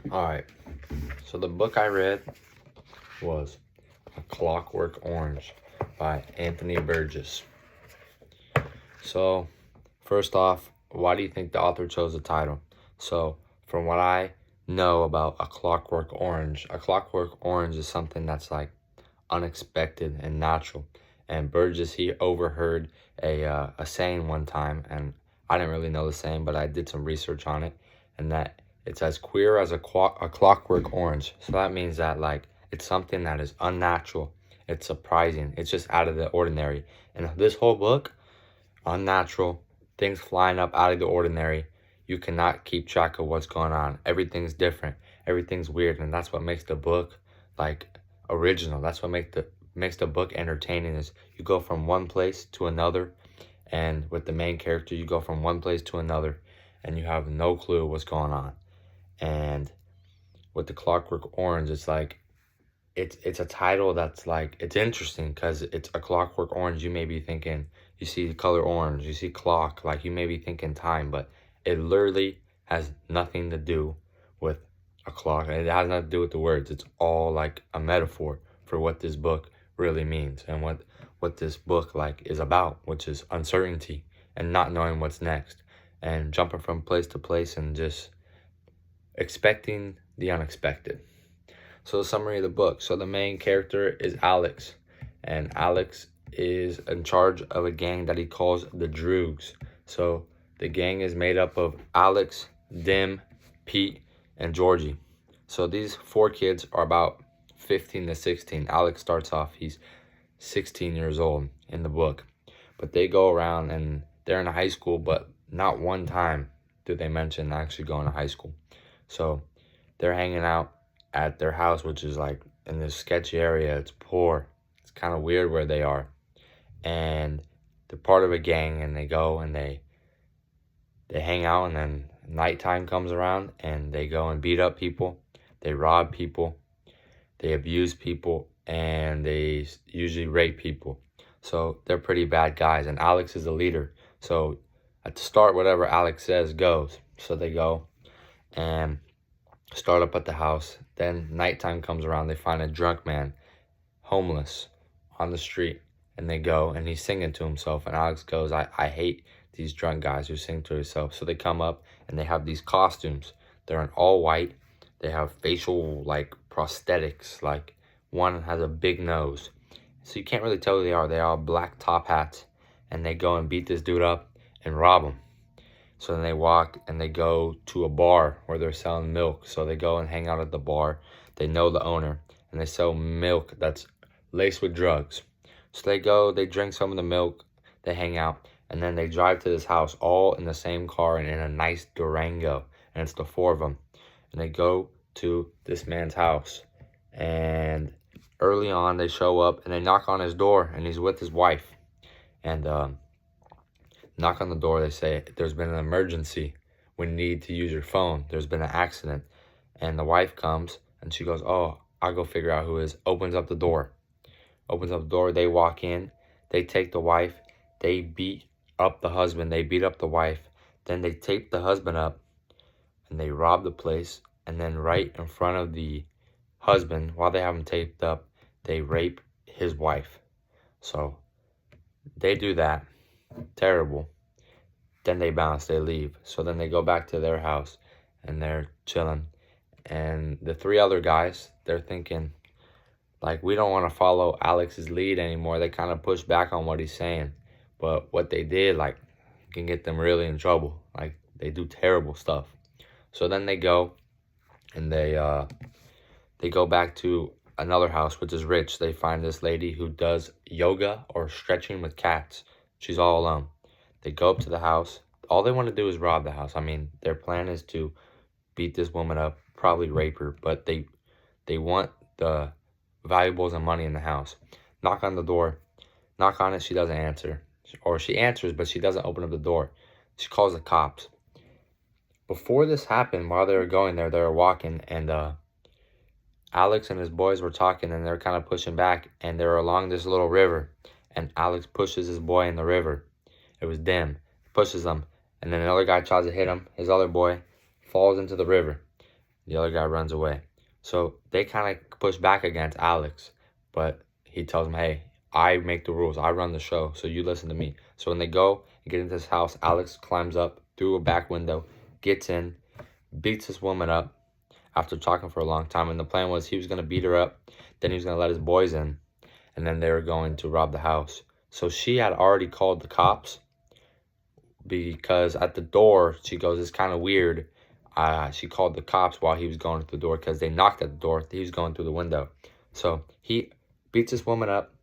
Alright, so the book I read was A Clockwork Orange by Anthony Burgess. So, first off, why do you think the author chose the title? So, from what I know about A Clockwork Orange is something that's like unexpected and natural. And Burgess, he overheard a saying one time, and I didn't really know the saying, but I did some research on it, and that it's as queer as a clockwork orange. So that means that like it's something that is unnatural, it's surprising, it's just out of the ordinary. And this whole book, unnatural, things flying up out of the ordinary. You cannot keep track of what's going on. Everything's different. Everything's weird, and that's what makes the book like original. That's what makes the book entertaining. Is you go from one place to another, and with the main character, you go from one place to another, and you have no clue what's going on. And with the Clockwork Orange, it's like it's a title that's like it's interesting because it's a clockwork orange. You may be thinking, you see the color orange, you see clock, like you may be thinking time, but it literally has nothing to do with a clock. It has nothing to do with the words. It's all like a metaphor for what this book really means and what this book like is about, which is uncertainty and not knowing what's next and jumping from place to place and just expecting the unexpected. So the summary of the book. So the main character is Alex, and Alex is in charge of a gang that he calls the Droogs. So the gang is made up of Alex, Dim, Pete, and Georgie. So these four kids are about 15 to 16. Alex starts off, he's 16 years old in the book. But they go around and they're in high school, but not one time do they mention actually going to high school. So they're hanging out at their house, which is like in this sketchy area. It's poor. It's kind of weird where they are. And they're part of a gang, and they go and they hang out, and then nighttime comes around and they go and beat up people. They rob people. They abuse people, and they usually rape people. So they're pretty bad guys, and Alex is the leader. So at the start, whatever Alex says goes. So they go and start up at the house. Then nighttime comes around. They find a drunk man, homeless, on the street. And they go, and he's singing to himself. And Alex goes, I hate these drunk guys who sing to themselves. So they come up, and they have these costumes. They're in all white. They have facial, like, prosthetics. Like, one has a big nose. So you can't really tell who they are. They all have black top hats. And they go and beat this dude up and rob him. So then they walk and they go to a bar where they're selling milk. So they go and hang out at the bar. They know the owner, and they sell milk that's laced with drugs. So they go, they drink some of the milk, they hang out, and then they drive to this house all in the same car and in a nice Durango. And it's the four of them. And they go to this man's house. And early on, they show up and they knock on his door, and he's with his wife. And knock on the door, they say, there's been an emergency. We need to use your phone. There's been an accident. And the wife comes, and she goes, oh, I'll go figure out who it is. Opens up the door. They walk in. They take the wife. They beat up the husband. They beat up the wife. Then they tape the husband up, and they rob the place. And then right in front of the husband, while they have him taped up, they rape his wife. So they do that. Terrible. Then they bounce, they leave. So then they go back to their house and they're chilling. And the three other guys, they're thinking, like, we don't want to follow Alex's lead anymore. They kind of push back on what he's saying. But what they did, like, can get them really in trouble. Like, they do terrible stuff. So then they go and they go back to another house, which is rich. They find this lady who does yoga or stretching with cats. She's all alone. They go up to the house. All they want to do is rob the house. I mean, their plan is to beat this woman up, probably rape her, but they want the valuables and money in the house. Knock on the door. Knock on it, she doesn't answer. Or she answers, but she doesn't open up the door. She calls the cops. Before this happened, while they were going there, they were walking, and Alex and his boys were talking, and they're kind of pushing back, and they're along this little river, and Alex pushes his boy in the river. It was Dim. Pushes him, and then another guy tries to hit him. His other boy falls into the river. The other guy runs away. So they kind of push back against Alex, but he tells him, hey, I make the rules. I run the show, so you listen to me. So when they go and get into this house, Alex climbs up through a back window, gets in, beats this woman up after talking for a long time. And the plan was he was going to beat her up, then he was going to let his boys in, and then they were going to rob the house. So she had already called the cops because at the door, she goes, it's kind of weird. She called the cops while he was going to the door because they knocked at the door. He was going through the window. So he beats this woman up,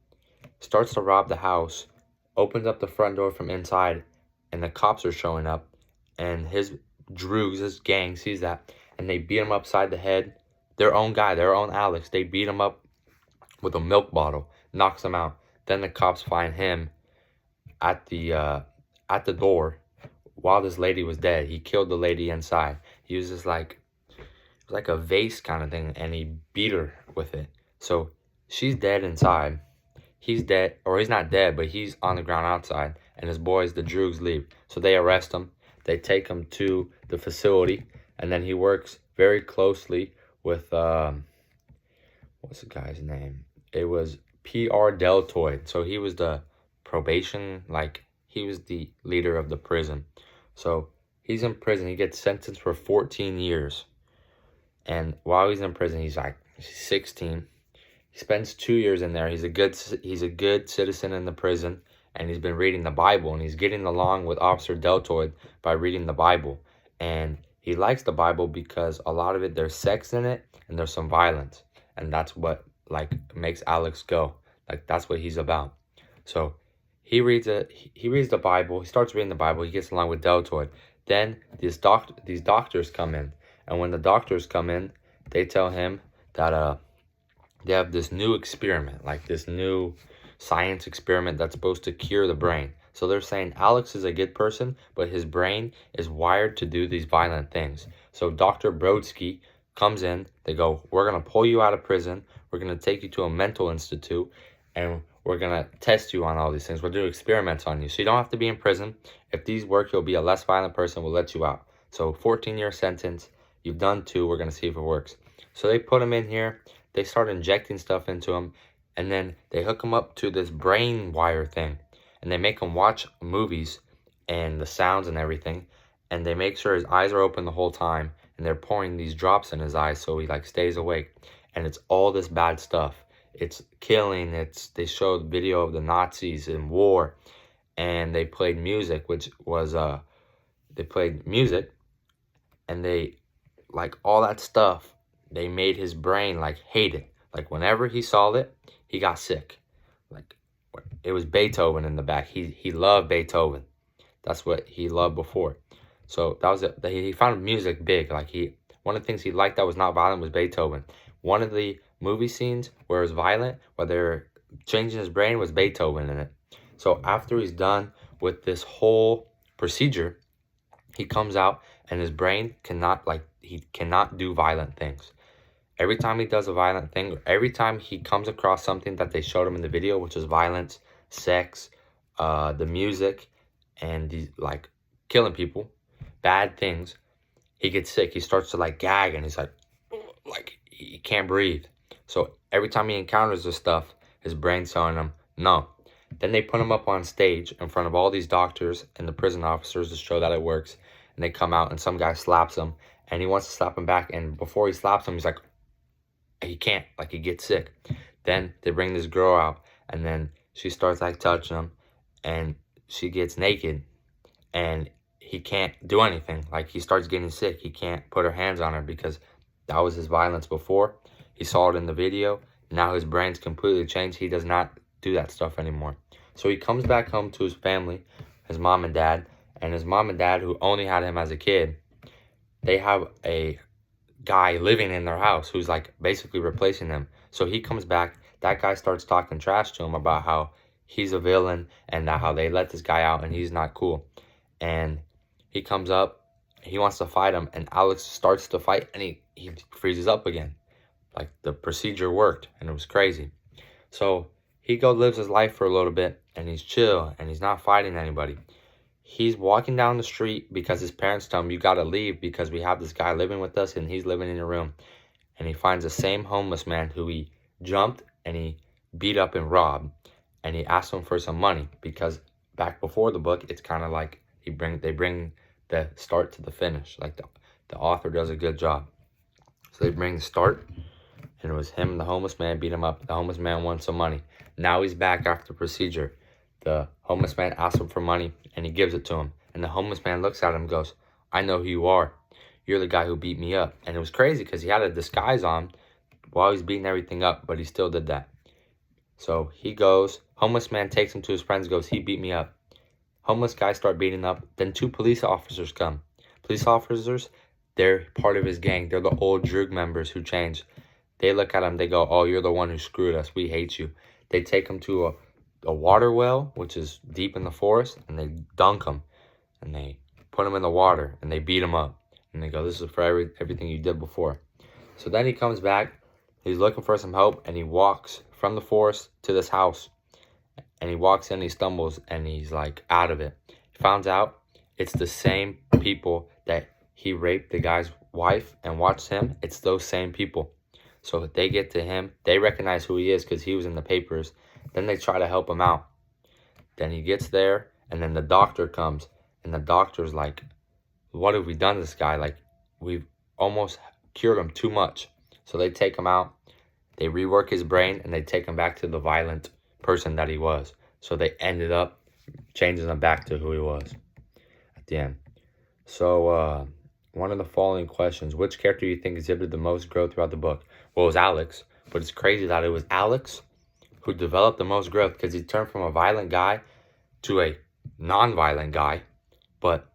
starts to rob the house, opens up the front door from inside, and the cops are showing up. And his droogs, his gang, sees that, and they beat him upside the head. Their own guy, their own Alex, they beat him up with a milk bottle, knocks him out. Then the cops find him at the door while this lady was dead. He killed the lady inside. He uses like a vase kind of thing, and he beat her with it. So she's dead inside. He's dead, or he's not dead, but he's on the ground outside. And his boys, the Droogs, leave. So they arrest him. They take him to the facility, and then he works very closely with what's the guy's name? It was P.R. Deltoid. So he was the probation, like he was the leader of the prison. So he's in prison. He gets sentenced for 14 years. And while he's in prison, he's 16. He spends 2 years in there. He's a good citizen in the prison, and he's been reading the Bible, and he's getting along with Officer Deltoid by reading the Bible. And he likes the Bible because a lot of it, there's sex in it, and there's some violence. And that's what makes Alex go. That's what he's about. So he reads the Bible. He starts reading the Bible. He gets along with Deltoid. Then these doctors come in. And when the doctors come in, they tell him that they have this new experiment, this new science experiment that's supposed to cure the brain. So they're saying Alex is a good person, but his brain is wired to do these violent things. So Dr. Brodsky comes in. They go, we're going to pull you out of prison. We're going to take you to a mental institute, and we're going to test you on all these things. We'll do experiments on you. So you don't have to be in prison. If these work, you'll be a less violent person. We'll let you out. So 14-year sentence. You've done 2. We're going to see if it works. So they put him in here. They start injecting stuff into him. And then they hook him up to this brain wire thing. And they make him watch movies and the sounds and everything. And they make sure his eyes are open the whole time. And they're pouring these drops in his eyes so he stays awake. And it's all this bad stuff. It's killing. They showed video of the Nazis in war. And they played music, which was they played music. And they all that stuff, they made his brain hate it. Whenever he saw it, he got sick. It was Beethoven in the back. He loved Beethoven. That's what he loved before. So that was it. He found music big. One of the things he liked that was not violent was Beethoven. One of the movie scenes where it was violent, where they're changing his brain, was Beethoven in it. So after he's done with this whole procedure, he comes out and his brain cannot he cannot do violent things. Every time he does a violent thing, every time he comes across something that they showed him in the video, which is violence, sex, the music, and these killing people, bad things, he gets sick. He starts to gag, and he's he can't breathe. So every time he encounters this stuff, his brain's telling him no. Then they put him up on stage in front of all these doctors and the prison officers to show that it works. And they come out, and some guy slaps him, and he wants to slap him back. And before he slaps him, he's he can't. He gets sick. Then they bring this girl out, and then she starts touching him, and she gets naked, and he can't do anything. He starts getting sick. He can't put her hands on her because that was his violence before. He saw it in the video. Now his brain's completely changed. He does not do that stuff anymore. So he comes back home to his family, his mom and dad, and his mom and dad, who only had him as a kid, they have a guy living in their house who's basically replacing them. So he comes back. That guy starts talking trash to him about how he's a villain and how they let this guy out and he's not cool. And he comes up, he wants to fight him, and Alex starts to fight, and he freezes up again. The procedure worked, and it was crazy. So he lives his life for a little bit, and he's chill, and he's not fighting anybody. he's walking down the street because his parents tell him, you got to leave because we have this guy living with us and he's living in your room. And he finds the same homeless man who he jumped and he beat up and robbed. And he asks him for some money because back before the book, it's kind of like they bring the start to the finish. Like the author does a good job. So they bring the start, and it was him and the homeless man beat him up. The homeless man won some money. Now he's back after procedure. The homeless man asks him for money, and he gives it to him. And the homeless man looks at him and goes, I know who you are. You're the guy who beat me up. And it was crazy because he had a disguise on while he's beating everything up, but he still did that. So he goes, homeless man takes him to his friends, goes, he beat me up. Homeless guy start beating up. Then 2 police officers come. Police officers, they're part of his gang. They're the old drug members who changed. They look at him, they go, oh, you're the one who screwed us. We hate you. They take him to a water well, which is deep in the forest, and they dunk him. And they put him in the water, and they beat him up. And they go, this is for everything you did before. So then he comes back. He's looking for some help, and he walks from the forest to this house. And he walks in, he stumbles, and he's like out of it. He finds out it's the same people that he raped the guy's wife and watched him. It's those same people. So they get to him. They recognize who he is because he was in the papers. Then they try to help him out. Then he gets there, and then the doctor comes. And the doctor's like, what have we done to this guy? Like, we've almost cured him too much. So they take him out. They rework his brain, and they take him back to the violent person that he was. So they ended up changing him back to who he was at the end. So one of the following questions: which character do you think exhibited the most growth throughout the book? Well, it was Alex, but it's crazy that it was Alex who developed the most growth because he turned from a violent guy to a non-violent guy. But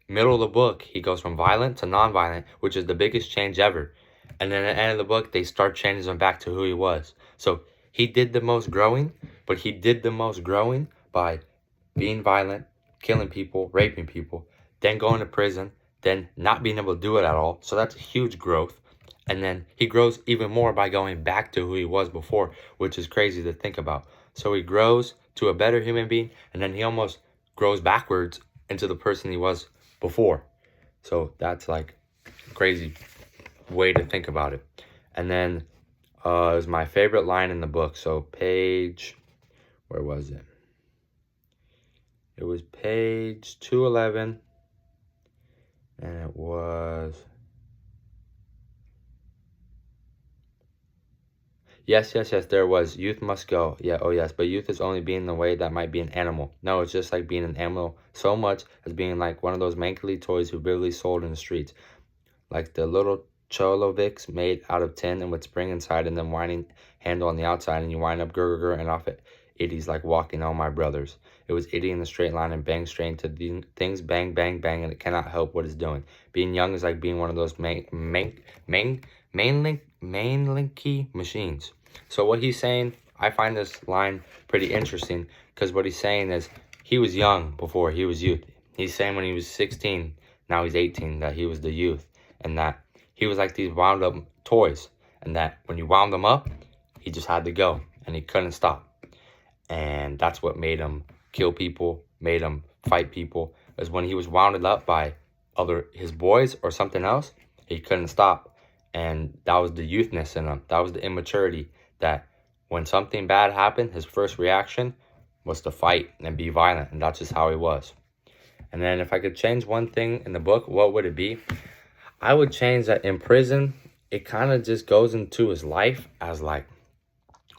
middle of the book, he goes from violent to non-violent, which is the biggest change ever. And then at the end of the book, they start changing him back to who he was. So he did the most growing, but he did the most growing by being violent, killing people, raping people, then going to prison, then not being able to do it at all. So that's a huge growth. And then he grows even more by going back to who he was before, which is crazy to think about. So he grows to a better human being, and then he almost grows backwards into the person he was before. So that's like a crazy way to think about it. And then is my favorite line in the book. So page, where was it? It was page 211, and it was, yes, there was, youth must go. Yeah, oh yes, but youth is only being the way that might be an animal. No, it's just like being an animal so much as being like one of those make-believe toys who barely sold in the streets. Like the little Cholovics made out of tin and with spring inside and then winding handle on the outside, and you wind up grr and off it. Itties like walking on my brothers. It was itty in the straight line and bang straight into the things, bang, bang, bang, and it cannot help what it's doing. Being young is like being one of those mainlinky machines. So what he's saying, I find this line pretty interesting because what he's saying is he was young before he was youth. He's saying when he was 16, now he's 18, that he was the youth, and that he was like these wound up toys, and that when you wound them up, he just had to go and he couldn't stop. And that's what made him kill people, made him fight people, is when he was wounded up by his boys or something else, he couldn't stop. And that was the youthness in him. That was the immaturity, that when something bad happened, his first reaction was to fight and be violent. And that's just how he was. And then if I could change one thing in the book, what would it be? I would change that in prison, it kind of just goes into his life as like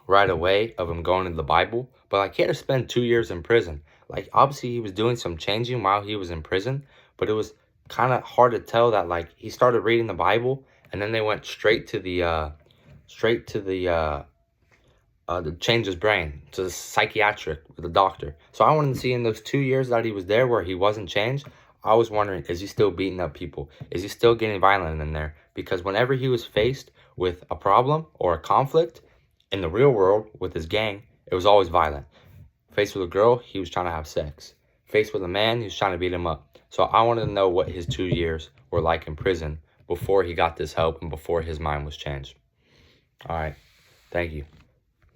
right away of him going to the Bible. But like he had to spend 2 years in prison. Like obviously he was doing some changing while he was in prison, but it was kind of hard to tell that like he started reading the Bible and then they went straight to the change his brain to the psychiatric with the doctor. So I wanted to see in those 2 years that he was there where he wasn't changed, I was wondering, is he still beating up people? Is he still getting violent in there? Because whenever he was faced with a problem or a conflict in the real world with his gang, it was always violent. Faced with a girl, he was trying to have sex. Faced with a man, he was trying to beat him up. So I wanted to know what his 2 years were like in prison before he got this help and before his mind was changed. All right. Thank you.